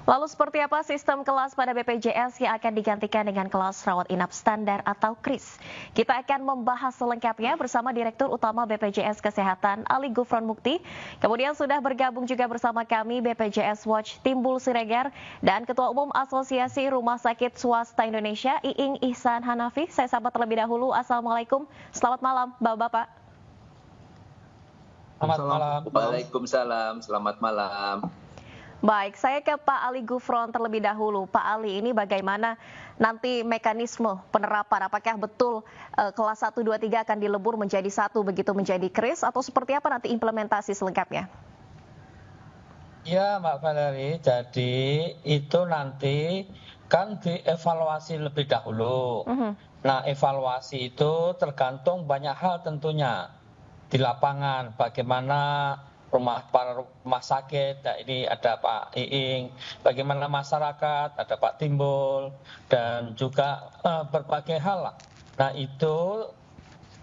Lalu seperti apa sistem kelas pada BPJS yang akan digantikan dengan kelas rawat inap standar atau KRIS? Kita akan membahas selengkapnya bersama Direktur Utama BPJS Kesehatan Ali Gufron Mukti. Kemudian sudah bergabung juga bersama kami BPJS Watch Timbul Siregar dan Ketua Umum Asosiasi Rumah Sakit Swasta Indonesia Iing Ihsan Hanafi. Saya sapa terlebih dahulu. Assalamualaikum. Selamat malam Bapak-bapak. Selamat malam. Waalaikumsalam, selamat malam. Baik, saya ke Pak Ali Gufron terlebih dahulu. Pak Ali, ini bagaimana nanti mekanisme penerapan? Apakah betul kelas 1, 2, 3 akan dilebur menjadi satu begitu menjadi KRIS atau seperti apa nanti implementasi selengkapnya? Ya Mbak Valerie, jadi itu nanti kan dievaluasi lebih dahulu. Nah, evaluasi itu tergantung banyak hal tentunya di lapangan, bagaimana para rumah sakit, nah ini ada Pak Iing, bagaimana masyarakat, ada Pak Timbul, dan juga berbagai hal lah. Nah itu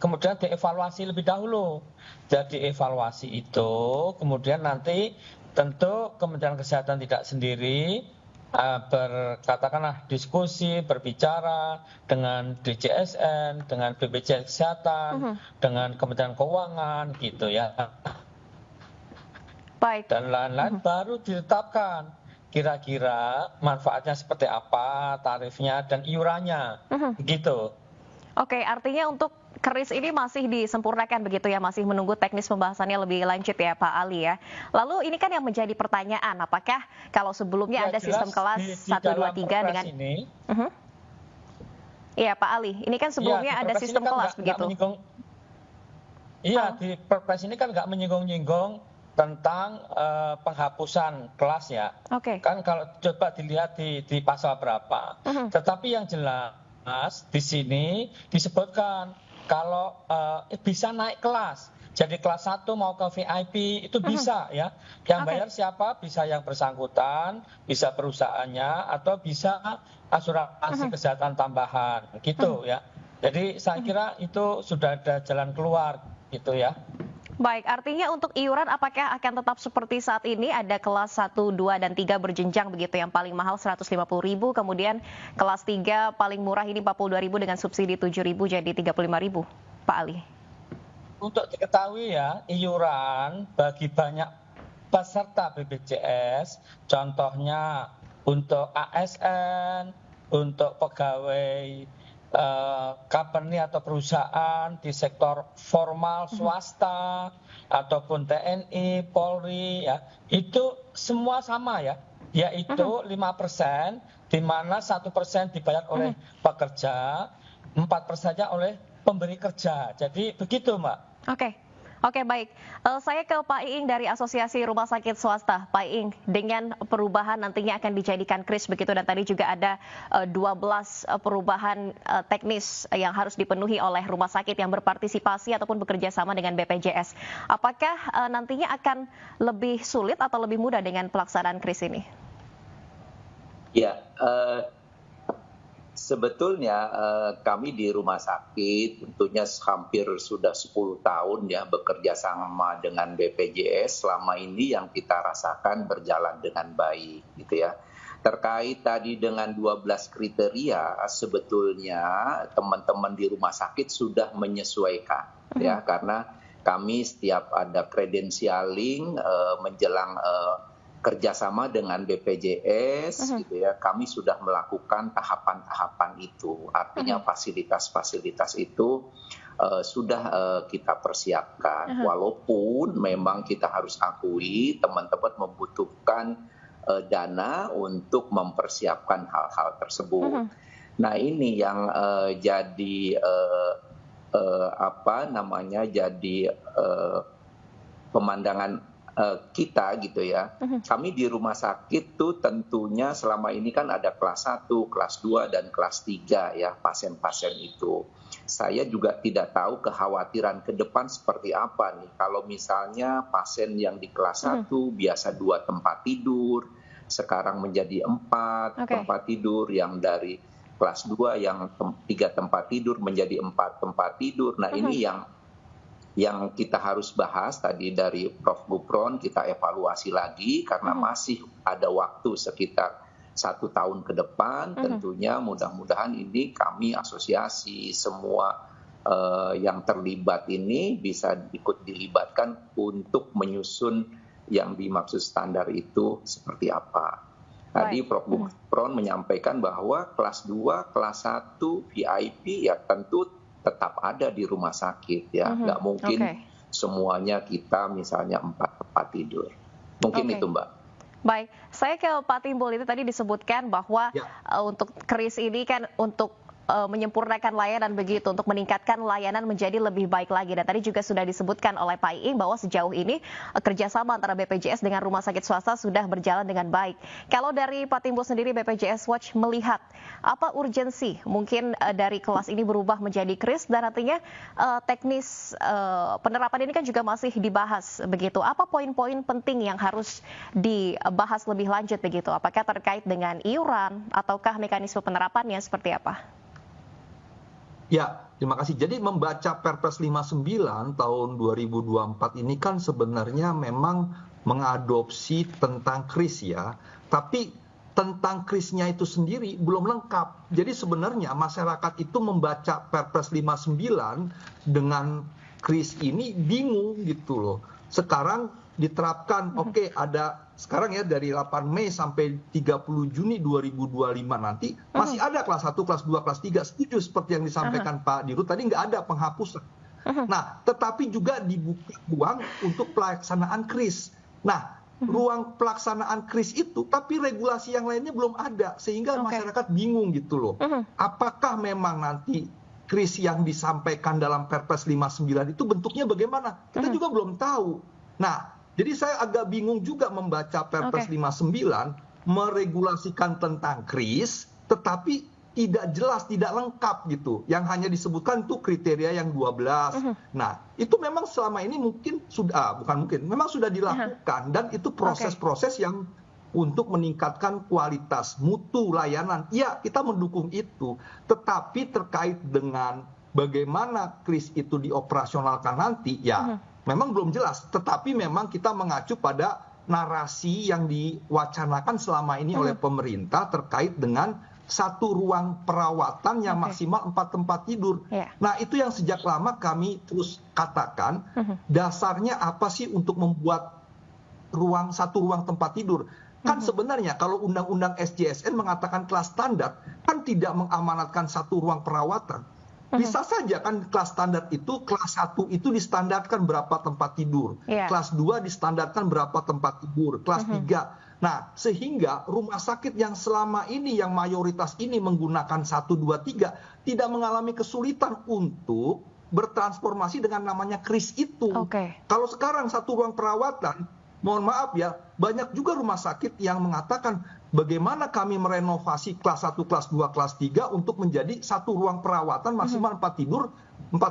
kemudian dievaluasi lebih dahulu. Jadi evaluasi itu kemudian nanti tentu Kementerian Kesehatan tidak sendiri, katakanlah diskusi, berbicara dengan DJSN, dengan BPJS Kesehatan, dengan Kementerian Keuangan gitu ya. Baik. Dan lain-lain baru ditetapkan kira-kira manfaatnya seperti apa, tarifnya dan iurannya, begitu. Oke, artinya untuk KRIS ini masih disempurnakan begitu ya, masih menunggu teknis pembahasannya lebih lanjut ya Pak Ali ya. Lalu ini kan yang menjadi pertanyaan, apakah kalau sebelumnya Ya, ada sistem kelas 1, 2, 3 dengan ini, Iya Pak Ali, ini kan sebelumnya ada sistem kelas begitu. Iya, di Perpres ini kan nggak menyinggung-nyinggung tentang penghapusan kelas ya. Oke. Kan kalau coba dilihat di pasal berapa. Tetapi yang jelas di sini disebutkan kalau bisa naik kelas. Jadi kelas 1 mau ke VIP itu bisa ya. Yang bayar siapa? Bisa yang bersangkutan, bisa perusahaannya, atau bisa asuransi kesehatan tambahan gitu ya. Jadi saya kira itu sudah ada jalan keluar gitu ya. Baik, artinya untuk iuran apakah akan tetap seperti saat ini ada kelas 1, 2, dan 3 berjenjang begitu, yang paling mahal 150.000, kemudian kelas 3 paling murah ini 42.000 dengan subsidi 7.000 jadi 35.000, Pak Ali. Untuk diketahui ya, iuran bagi banyak peserta BPJS, contohnya untuk ASN, untuk pegawai company atau perusahaan di sektor formal swasta ataupun TNI, Polri ya, itu semua sama ya, yaitu 5%, di mana 1% dibayar oleh pekerja, 4%-nya oleh pemberi kerja. Jadi begitu Mbak. Oke, baik. Saya ke Pak Iing dari Asosiasi Rumah Sakit Swasta. Pak Iing, dengan perubahan nantinya akan dijadikan KRIS begitu, dan tadi juga ada 12 perubahan teknis yang harus dipenuhi oleh rumah sakit yang berpartisipasi ataupun bekerja sama dengan BPJS. Apakah nantinya akan lebih sulit atau lebih mudah dengan pelaksanaan KRIS ini? Ya, sebetulnya kami di rumah sakit tentunya hampir sudah 10 tahun ya bekerja sama dengan BPJS. Selama ini yang kita rasakan berjalan dengan baik gitu ya. Terkait tadi dengan 12 kriteria, sebetulnya teman-teman di rumah sakit sudah menyesuaikan ya, karena kami setiap ada kredensialing menjelang kerjasama dengan BPJS gitu ya, kami sudah melakukan tahapan-tahapan itu. Artinya fasilitas-fasilitas itu sudah kita persiapkan. Walaupun memang kita harus akui teman-teman membutuhkan dana untuk mempersiapkan hal-hal tersebut. Nah ini yang jadi jadi pemandangan kita gitu ya. Kami di rumah sakit tuh tentunya selama ini kan ada kelas 1, kelas 2, dan kelas 3 ya pasien-pasien itu. Saya juga tidak tahu kekhawatiran ke depan seperti apa nih. Kalau misalnya pasien yang di kelas 1 biasa 2 tempat tidur, sekarang menjadi 4 tempat tidur, yang dari kelas 2 yang 3 tempat tidur menjadi 4 tempat tidur. Nah ini yang yang kita harus bahas tadi dari Prof. Gufron, kita evaluasi lagi karena masih ada waktu sekitar 1 tahun ke depan. Tentunya mudah-mudahan ini kami asosiasi semua yang terlibat ini bisa ikut dilibatkan untuk menyusun yang dimaksud standar itu seperti apa. Tadi Prof. Gufron menyampaikan bahwa kelas 2, kelas 1 VIP ya tentu tetap ada di rumah sakit ya, nggak mungkin semuanya kita misalnya 4 tempat tidur. Mungkin itu Mbak. Baik, saya ke Pak Timbul, itu tadi disebutkan bahwa untuk KRIS ini kan untuk menyempurnakan layanan begitu, untuk meningkatkan layanan menjadi lebih baik lagi. Dan tadi juga sudah disebutkan oleh Pak Iing bahwa sejauh ini kerjasama antara BPJS dengan rumah sakit swasta sudah berjalan dengan baik. Kalau dari Pak Timbul sendiri, BPJS Watch melihat apa urgensi mungkin dari kelas ini berubah menjadi KRIS, dan artinya teknis penerapan ini kan juga masih dibahas begitu. Apa poin-poin penting yang harus dibahas lebih lanjut begitu? Apakah terkait dengan iuran ataukah mekanisme penerapannya seperti apa? Ya, terima kasih. Jadi membaca Perpres 59 tahun 2024 ini kan sebenarnya memang mengadopsi tentang KRIS ya. Tapi tentang KRIS-nya itu sendiri belum lengkap. Jadi sebenarnya masyarakat itu membaca Perpres 59 dengan KRIS ini bingung gitu loh. Sekarang diterapkan, ada sekarang ya dari 8 Mei sampai 30 Juni 2025 nanti masih ada kelas 1, kelas 2, kelas 3. Setuju seperti yang disampaikan Pak Dirut tadi, nggak ada penghapusan. Nah, tetapi juga dibuka ruang untuk pelaksanaan KRIS. Nah, ruang pelaksanaan KRIS itu, tapi regulasi yang lainnya belum ada, sehingga masyarakat bingung gitu loh. Apakah memang nanti KRIS yang disampaikan dalam Perpres 59 itu bentuknya bagaimana? Kita juga belum tahu. Nah, jadi saya agak bingung juga membaca Perpres 59 meregulasikan tentang KRIS, tetapi tidak jelas, tidak lengkap gitu. Yang hanya disebutkan itu kriteria yang 12. Nah, itu memang selama ini mungkin sudah, memang sudah dilakukan, dan itu proses-proses yang untuk meningkatkan kualitas mutu layanan. Ya, kita mendukung itu. Tetapi terkait dengan bagaimana KRIS itu dioperasionalkan nanti, ya memang belum jelas, tetapi memang kita mengacu pada narasi yang diwacanakan selama ini oleh pemerintah terkait dengan satu ruang perawatan yang maksimal 4 tempat tidur. Nah, itu yang sejak lama kami terus katakan, dasarnya apa sih untuk membuat satu ruang tempat tidur? Kan sebenarnya kalau Undang-Undang SJSN mengatakan kelas standar, kan tidak mengamanatkan satu ruang perawatan. Bisa saja kan kelas standar itu, kelas 1 itu distandarkan berapa tempat tidur, kelas 2 distandarkan berapa tempat tidur, kelas 3. Nah, sehingga rumah sakit yang selama ini, yang mayoritas ini menggunakan 1, 2, 3, tidak mengalami kesulitan untuk bertransformasi dengan namanya KRIS itu. Kalau sekarang satu ruang perawatan, mohon maaf ya, banyak juga rumah sakit yang mengatakan bagaimana kami merenovasi kelas 1, kelas 2, kelas 3 untuk menjadi satu ruang perawatan maksimal 4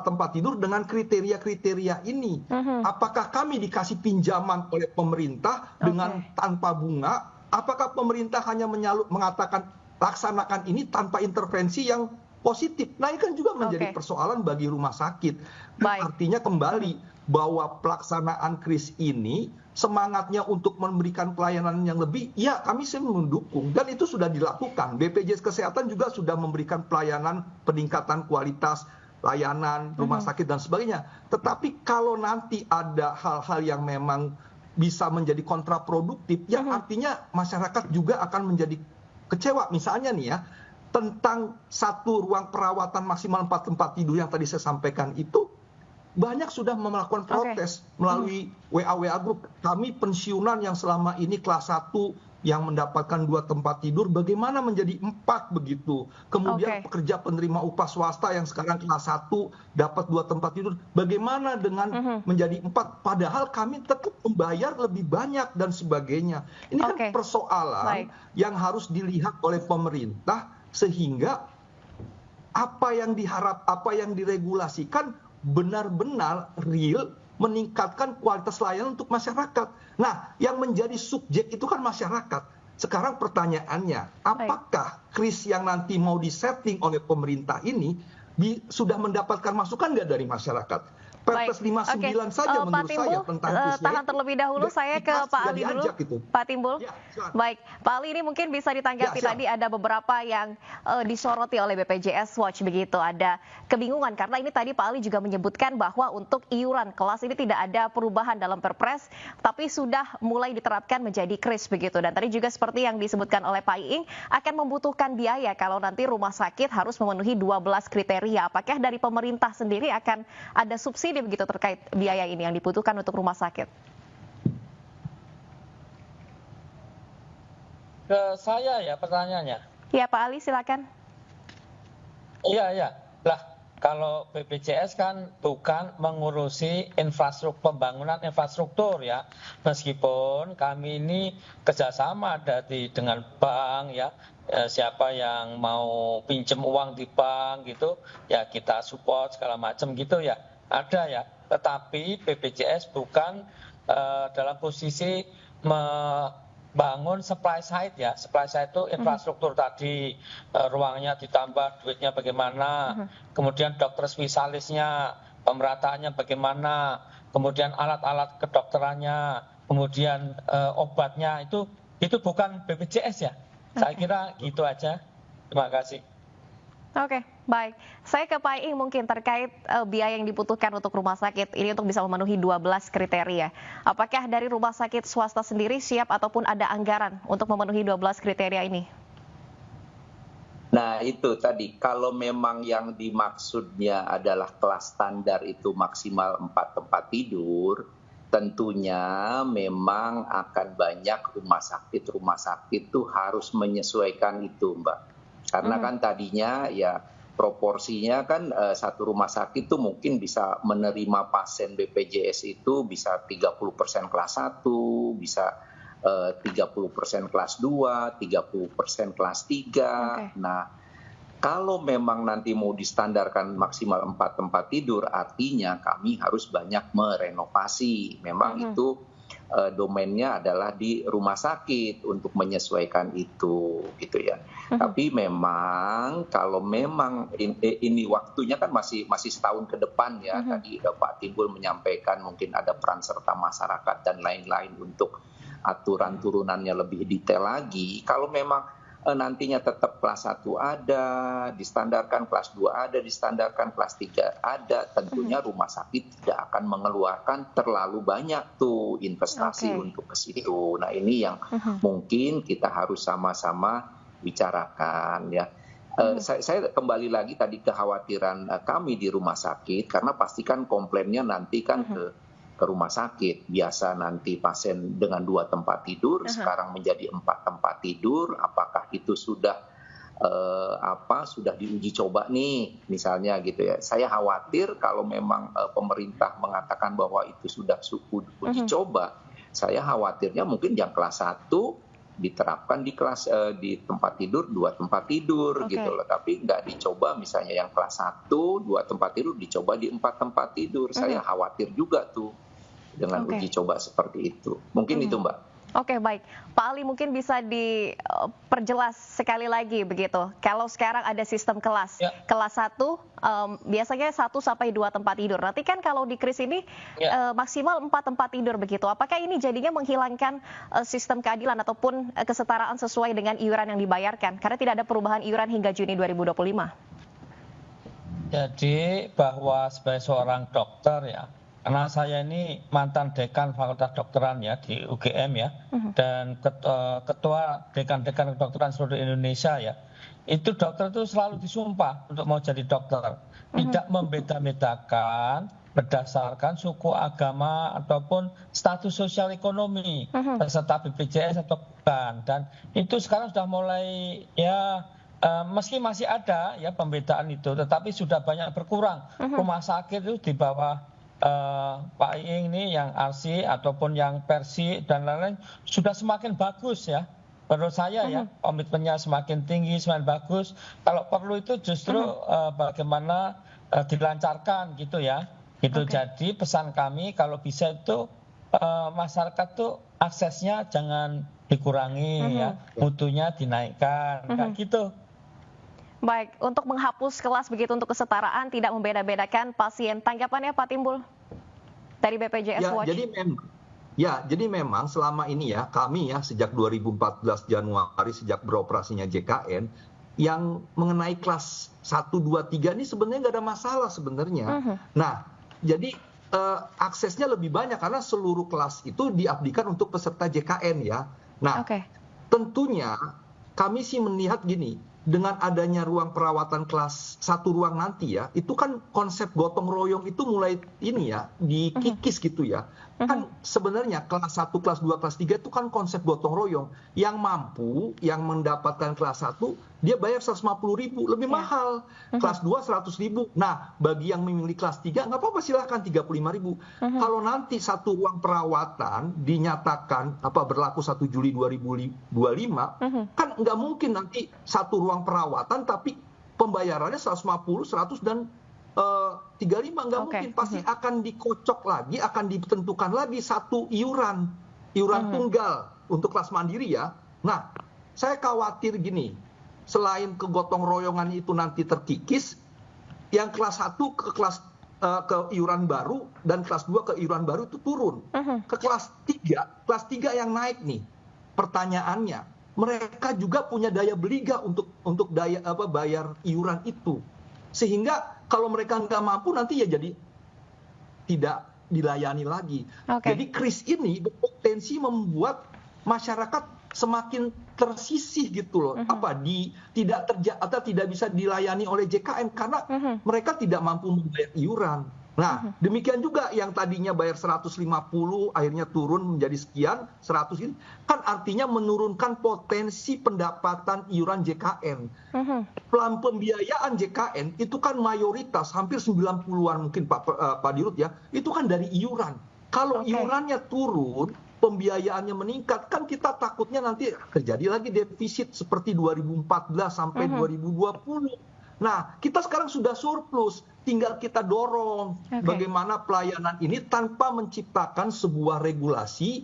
tempat tidur dengan kriteria-kriteria ini. Apakah kami dikasih pinjaman oleh pemerintah dengan tanpa bunga? Apakah pemerintah hanya mengatakan laksanakan ini tanpa intervensi yang positif? Nah, ini kan juga menjadi persoalan bagi rumah sakit. Artinya kembali bahwa pelaksanaan KRIS ini semangatnya untuk memberikan pelayanan yang lebih, ya kami mendukung, dan itu sudah dilakukan. BPJS Kesehatan juga sudah memberikan pelayanan peningkatan kualitas layanan rumah sakit dan sebagainya. Tetapi kalau nanti ada hal-hal yang memang bisa menjadi kontraproduktif, ya artinya masyarakat juga akan menjadi kecewa. Misalnya nih ya, tentang satu ruang perawatan maksimal 4 tempat tidur yang tadi saya sampaikan itu, banyak sudah melakukan protes melalui WA Group. Kami pensiunan yang selama ini kelas 1 yang mendapatkan 2 tempat tidur, bagaimana menjadi 4 begitu. Kemudian pekerja penerima upah swasta yang sekarang kelas 1 dapat 2 tempat tidur, bagaimana dengan menjadi 4, padahal kami tetap membayar lebih banyak dan sebagainya. Ini kan persoalan yang harus dilihat oleh pemerintah, sehingga apa yang diharap, apa yang diregulasikan benar-benar real meningkatkan kualitas layanan untuk masyarakat. Nah, yang menjadi subjek itu kan masyarakat. Sekarang pertanyaannya, apakah KRIS yang nanti mau disetting oleh pemerintah ini sudah mendapatkan masukan nggak dari masyarakat? Perpres 59 saja Pak menurut Timbul, saya tentang kris. tahan terlebih dahulu, saya ke Pak Ali dulu. Gitu. Pak Timbul, Ya, baik, Pak Ali ini mungkin bisa ditanggapi tadi ada beberapa yang disoroti oleh BPJS Watch begitu, ada kebingungan karena ini tadi Pak Ali juga menyebutkan bahwa untuk iuran kelas ini tidak ada perubahan dalam Perpres, tapi sudah mulai diterapkan menjadi kris begitu. Dan tadi juga seperti yang disebutkan oleh Pak Iing akan membutuhkan biaya kalau nanti rumah sakit harus memenuhi 12 kriteria. Apakah dari pemerintah sendiri akan ada subsidi begitu terkait biaya ini yang dibutuhkan untuk rumah sakit? Ke saya ya pertanyaannya. Ya Pak Ali silakan. Iya. Lah, kalau BPJS kan bukan mengurusi pembangunan infrastruktur ya. Meskipun kami ini kerjasama dengan bank ya. Siapa yang mau pinjam uang di bank gitu, ya kita support segala macam gitu ya. Ada ya. Tetapi BPJS bukan dalam posisi membangun supply side ya. Supply side itu infrastruktur tadi, ruangnya ditambah, duitnya bagaimana, kemudian dokter spesialisnya, pemerataannya bagaimana, kemudian alat-alat kedokterannya, kemudian obatnya itu bukan BPJS ya. Saya kira gitu aja. Terima kasih. Oke, baik. Saya ke Pak Iing mungkin terkait biaya yang dibutuhkan untuk rumah sakit ini untuk bisa memenuhi 12 kriteria. Apakah dari rumah sakit swasta sendiri siap ataupun ada anggaran untuk memenuhi 12 kriteria ini? Nah itu tadi, kalau memang yang dimaksudnya adalah kelas standar itu maksimal 4 tempat tidur, tentunya memang akan banyak rumah sakit itu harus menyesuaikan itu, Mbak. Karena kan tadinya ya proporsinya kan satu rumah sakit itu mungkin bisa menerima pasien BPJS itu bisa 30% kelas 1, bisa 30% kelas 2, 30% kelas 3. Nah, kalau memang nanti mau distandarkan maksimal 4 tempat tidur, artinya kami harus banyak merenovasi. Memang itu domainnya adalah di rumah sakit untuk menyesuaikan itu, gitu ya. Tapi memang kalau memang ini waktunya kan masih setahun ke depan ya. Tadi Pak Timbul menyampaikan mungkin ada peran serta masyarakat dan lain-lain untuk aturan turunannya lebih detail lagi. Kalau memang nantinya tetap kelas 1 ada, distandarkan kelas 2 ada, distandarkan kelas 3 ada, tentunya rumah sakit tidak akan mengeluarkan terlalu banyak tuh investasi untuk ke situ. Nah ini yang mungkin kita harus sama-sama bicarakan ya. Saya kembali lagi tadi kekhawatiran kami di rumah sakit, karena pastikan komplainnya nanti kan ke rumah sakit. Biasa nanti pasien dengan 2 tempat tidur, sekarang menjadi 4 tempat tidur. Apakah itu sudah sudah diuji coba nih, misalnya gitu ya. Saya khawatir kalau memang pemerintah mengatakan bahwa itu sudah uji coba, saya khawatirnya mungkin yang kelas 1 diterapkan di tempat tidur 2 tempat tidur gitu loh, tapi nggak dicoba misalnya yang kelas 1 2 tempat tidur dicoba di 4 tempat tidur. Saya khawatir juga tuh dengan uji coba seperti itu. Mungkin itu, Mbak. Oke, baik. Pak Ali mungkin bisa diperjelas sekali lagi begitu. Kalau sekarang ada sistem kelas, kelas 1 biasanya 1 sampai 2 tempat tidur. Nanti kan kalau di kris ini maksimal 4 tempat tidur begitu. Apakah ini jadinya menghilangkan sistem keadilan ataupun kesetaraan sesuai dengan iuran yang dibayarkan? Karena tidak ada perubahan iuran hingga Juni 2025. Jadi bahwa sebagai seorang dokter ya, karena saya ini mantan dekan Fakultas Kedokteran ya di UGM ya, dan ketua dekan-dekan kedokteran seluruh Indonesia ya, itu dokter itu selalu disumpah untuk mau jadi dokter, tidak membeda-bedakan berdasarkan suku, agama ataupun status sosial ekonomi peserta BPJS atau bukan. Dan itu sekarang sudah mulai ya, meski masih ada ya pembedaan itu, tetapi sudah banyak berkurang. Rumah sakit itu di bawah Pak Iing ini yang RC ataupun yang Persi dan lain-lain sudah semakin bagus ya. Menurut saya ya, komitmennya semakin tinggi, semakin bagus. Kalau perlu itu justru bagaimana dilancarkan gitu ya. Itu jadi pesan kami kalau bisa itu masyarakat tuh aksesnya jangan dikurangi ya, mutunya dinaikkan kayak gitu. Baik, untuk menghapus kelas begitu untuk kesetaraan, tidak membeda-bedakan pasien. Tanggapannya Pak Timbul? dari BPJS Ya, Watch? jadi memang selama ini ya kami ya sejak 2014 Januari sejak beroperasinya JKN yang mengenai kelas 1, 2, 3 ini sebenarnya nggak ada masalah sebenarnya. Nah, jadi aksesnya lebih banyak karena seluruh kelas itu diabdikan untuk peserta JKN ya. Nah, tentunya kami sih melihat gini, dengan adanya ruang perawatan kelas 1 ruang nanti ya, itu kan konsep gotong royong itu mulai ini ya, dikikis gitu ya. Kan sebenarnya kelas 1, kelas 2, kelas 3 itu kan konsep gotong royong. Yang mampu, yang mendapatkan kelas 1, dia bayar 150.000, lebih mahal. Kelas 2 100.000. Nah, bagi yang memilih kelas 3, nggak apa-apa silahkan 35.000. Kalau nanti satu ruang perawatan dinyatakan berlaku 1 Juli 2025, kan nggak mungkin nanti satu ruang perawatan tapi pembayarannya 150, 100 dan 35 nggak mungkin, pasti akan dikocok lagi, akan ditentukan lagi satu iuran tunggal untuk kelas mandiri ya. Nah, saya khawatir gini, selain kegotong royongan itu nanti terkikis, yang kelas 1 ke kelas ke iuran baru dan kelas 2 ke iuran baru itu turun. Ke kelas 3 yang naik nih. Pertanyaannya, mereka juga punya daya beli nggak untuk bayar iuran itu? Sehingga kalau mereka nggak mampu nanti ya jadi tidak dilayani lagi. Jadi kris ini berpotensi membuat masyarakat semakin tersisih gitu loh. Tidak bisa dilayani oleh JKN karena mereka tidak mampu membayar iuran. Nah, demikian juga yang tadinya bayar 150 akhirnya turun menjadi sekian, 100 ini kan artinya menurunkan potensi pendapatan iuran JKN. Plan pembiayaan JKN itu kan mayoritas hampir 90-an mungkin Pak Dirut ya, itu kan dari iuran. Kalau iurannya turun, pembiayaannya meningkat, kan kita takutnya nanti terjadi lagi defisit seperti 2014 sampai 2020. Nah, kita sekarang sudah surplus, tinggal kita dorong bagaimana pelayanan ini tanpa menciptakan sebuah regulasi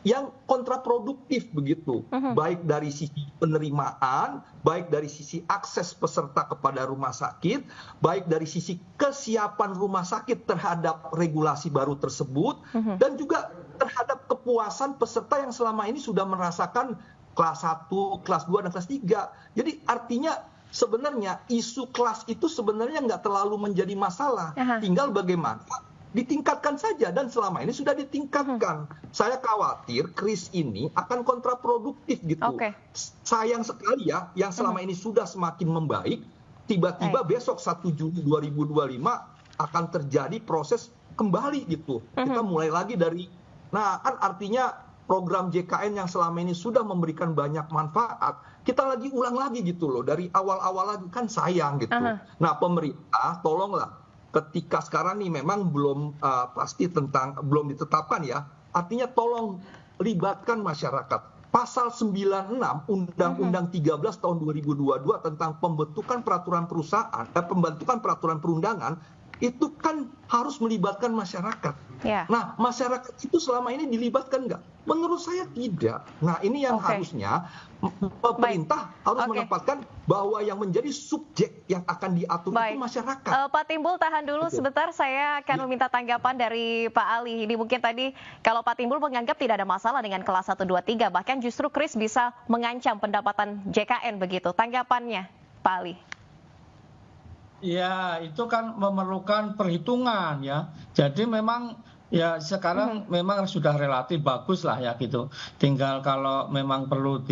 yang kontraproduktif begitu, baik dari sisi penerimaan, baik dari sisi akses peserta kepada rumah sakit, baik dari sisi kesiapan rumah sakit terhadap regulasi baru tersebut, dan juga terhadap kepuasan peserta yang selama ini sudah merasakan kelas 1, kelas 2, dan kelas 3. Jadi artinya sebenarnya isu kelas itu sebenarnya nggak terlalu menjadi masalah. Tinggal bagaimana ditingkatkan saja, dan selama ini sudah ditingkatkan. Saya khawatir kris ini akan kontraproduktif gitu. Sayang sekali ya, yang selama ini sudah semakin membaik, tiba-tiba besok 1 Juli 2025 akan terjadi proses kembali gitu. Kita mulai lagi dari, nah kan artinya program JKN yang selama ini sudah memberikan banyak manfaat, kita lagi ulang lagi gitu loh, dari awal-awal lagi, kan sayang gitu. Nah, pemerintah tolonglah, ketika sekarang nih memang belum pasti belum ditetapkan ya, artinya tolong libatkan masyarakat. Pasal 96 Undang-Undang 13 tahun 2022 tentang pembentukan peraturan perusahaan, pembentukan peraturan perundangan, itu kan harus melibatkan masyarakat. Nah, masyarakat itu selama ini dilibatkan nggak? Menurut saya tidak. Nah, ini yang harusnya pemerintah harus menempatkan bahwa yang menjadi subjek yang akan diatur itu masyarakat. Pak Timbul, tahan dulu sebentar, saya akan meminta tanggapan dari Pak Ali. Ini mungkin tadi kalau Pak Timbul menganggap tidak ada masalah dengan kelas 1, 2, 3, bahkan justru kris bisa mengancam pendapatan JKN begitu. Tanggapannya, Pak Ali? Ya, itu kan memerlukan perhitungan ya. Jadi memang ya sekarang memang sudah relatif bagus lah ya gitu. Tinggal kalau memang perlu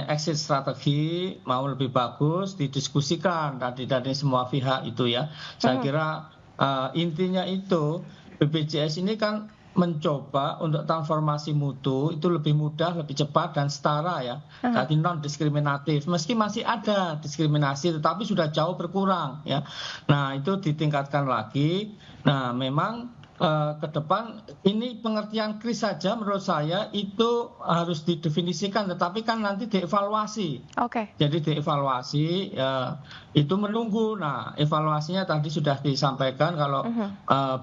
exit strategi mau lebih bagus didiskusikan dari semua pihak itu ya. Saya kira intinya itu BPJS ini kan mencoba untuk transformasi mutu itu lebih mudah, lebih cepat dan setara ya. Jadi non diskriminatif. Meski masih ada diskriminasi tetapi sudah jauh berkurang ya. Nah, itu ditingkatkan lagi. Nah, memang ke depan ini pengertian kris saja menurut saya itu harus didefinisikan, tetapi kan nanti dievaluasi. Jadi dievaluasi itu menunggu. Nah, evaluasinya tadi sudah disampaikan kalau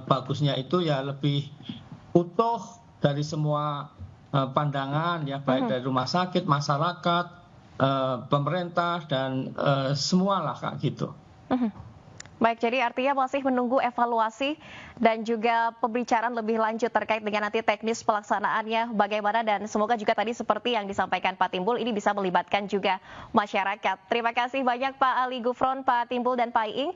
bagusnya itu ya lebih utuh dari semua pandangan ya, baik dari rumah sakit, masyarakat, pemerintah dan semualah Kak gitu. Baik, jadi artinya masih menunggu evaluasi dan juga pembicaraan lebih lanjut terkait dengan nanti teknis pelaksanaannya bagaimana, dan semoga juga tadi seperti yang disampaikan Pak Timbul ini bisa melibatkan juga masyarakat. Terima kasih banyak Pak Ali Gufron, Pak Timbul, dan Pak Iing.